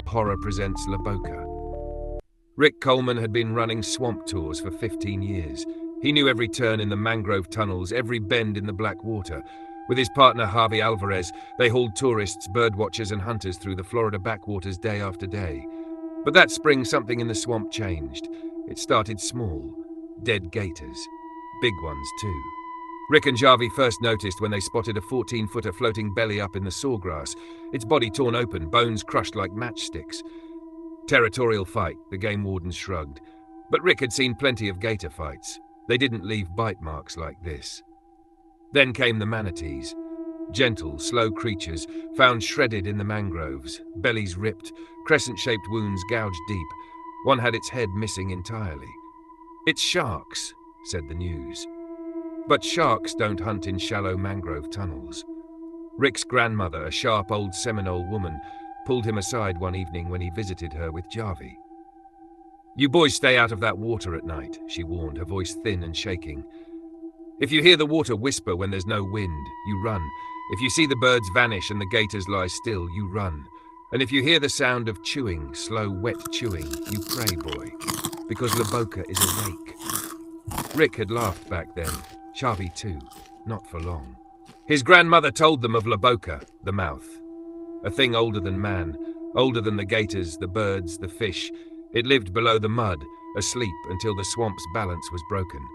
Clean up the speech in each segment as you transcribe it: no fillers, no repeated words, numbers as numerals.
Horror presents Boca. Rick Coleman had been running swamp tours for 15 years. He knew every turn in the mangrove tunnels, every bend in the black water. With his partner Javi Alvarez, they hauled tourists, birdwatchers and hunters through the Florida backwaters day after day. But that spring something in the swamp changed. It started small. Dead gators. Big ones too. Rick and Javi first noticed when they spotted a 14-footer floating belly up in the sawgrass, its body torn open, bones crushed like matchsticks. Territorial fight, the game wardens shrugged. But Rick had seen plenty of gator fights. They didn't leave bite marks like this. Then came the manatees. Gentle, slow creatures, found shredded in the mangroves, bellies ripped, crescent-shaped wounds gouged deep. One had its head missing entirely. "It's sharks," said the news. But sharks don't hunt in shallow mangrove tunnels. Rick's grandmother, a sharp old Seminole woman, pulled him aside one evening when he visited her with Javi. "You boys stay out of that water at night," she warned, her voice thin and shaking. "If you hear the water whisper when there's no wind, you run. If you see the birds vanish and the gators lie still, you run. And if you hear the sound of chewing, slow, wet chewing, you pray, boy, because Boca is awake." Rick had laughed back then. Javi too, not for long. His grandmother told them of Boca, the mouth. A thing older than man, older than the gators, the birds, the fish. It lived below the mud, asleep until the swamp's balance was broken.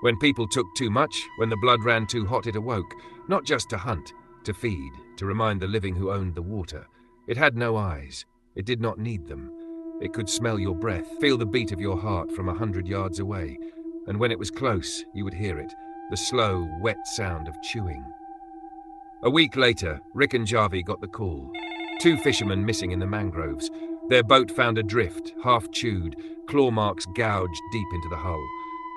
When people took too much, when the blood ran too hot, it awoke, not just to hunt, to feed, to remind the living who owned the water. It had no eyes. It did not need them. It could smell your breath, feel the beat of your heart from 100 yards away. And when it was close, you would hear it, the slow, wet sound of chewing. A week later, Rick and Javi got the call. 2 fishermen missing in the mangroves. Their boat found adrift, half chewed, claw marks gouged deep into the hull.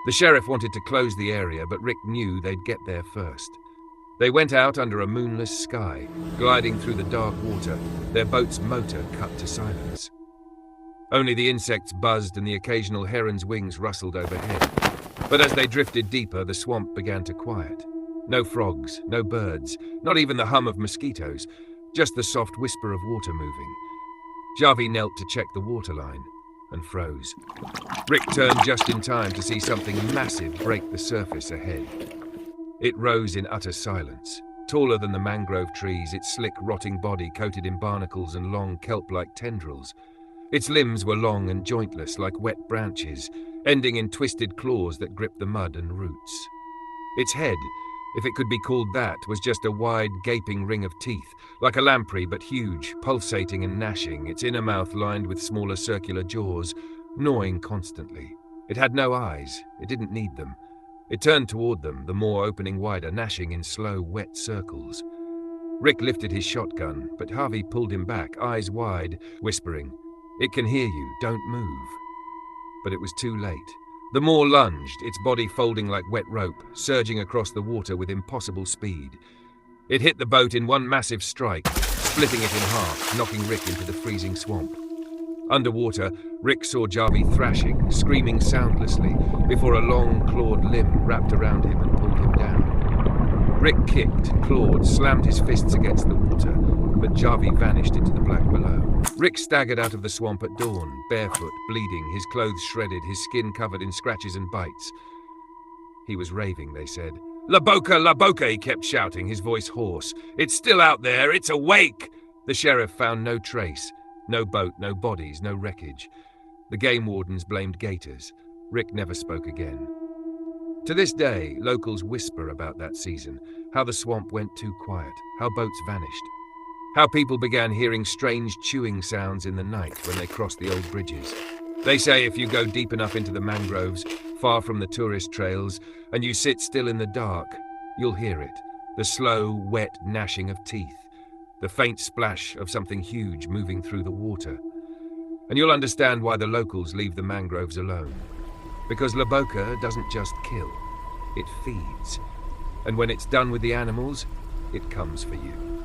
The sheriff wanted to close the area, but Rick knew they'd get there first. They went out under a moonless sky, gliding through the dark water, their boat's motor cut to silence. Only the insects buzzed and the occasional heron's wings rustled overhead. But as they drifted deeper, the swamp began to quiet. No frogs, no birds, not even the hum of mosquitoes, just the soft whisper of water moving. Javi knelt to check the waterline and froze. Rick turned just in time to see something massive break the surface ahead. It rose in utter silence. Taller than the mangrove trees, its slick, rotting body coated in barnacles and long, kelp-like tendrils. Its limbs were long and jointless like wet branches, ending in twisted claws that gripped the mud and roots. Its head, if it could be called that, was just a wide, gaping ring of teeth, like a lamprey but huge, pulsating and gnashing, its inner mouth lined with smaller circular jaws, gnawing constantly. It had no eyes. It didn't need them. It turned toward them, the maw opening wider, gnashing in slow, wet circles. Rick lifted his shotgun, but Javi pulled him back, eyes wide, whispering, "It can hear you, don't move." But it was too late. The maw lunged, its body folding like wet rope, surging across the water with impossible speed. It hit the boat in one massive strike, splitting it in half, knocking Rick into the freezing swamp. Underwater, Rick saw Javi thrashing, screaming soundlessly, before a long, clawed limb wrapped around him and pulled him down. Rick kicked, clawed, slammed his fists against the water, but Javi vanished into the black below. Rick staggered out of the swamp at dawn, barefoot, bleeding, his clothes shredded, his skin covered in scratches and bites. He was raving, they said. La Boca, he kept shouting, his voice hoarse. "It's still out there, it's awake!" The sheriff found no trace. No boat, no bodies, no wreckage. The game wardens blamed gators. Rick never spoke again. To this day, locals whisper about that season, how the swamp went too quiet, how boats vanished, how people began hearing strange chewing sounds in the night when they crossed the old bridges. They say if you go deep enough into the mangroves, far from the tourist trails, and you sit still in the dark, you'll hear it, the slow, wet gnashing of teeth, the faint splash of something huge moving through the water. And you'll understand why the locals leave the mangroves alone. Because Boca doesn't just kill, it feeds. And when it's done with the animals, it comes for you.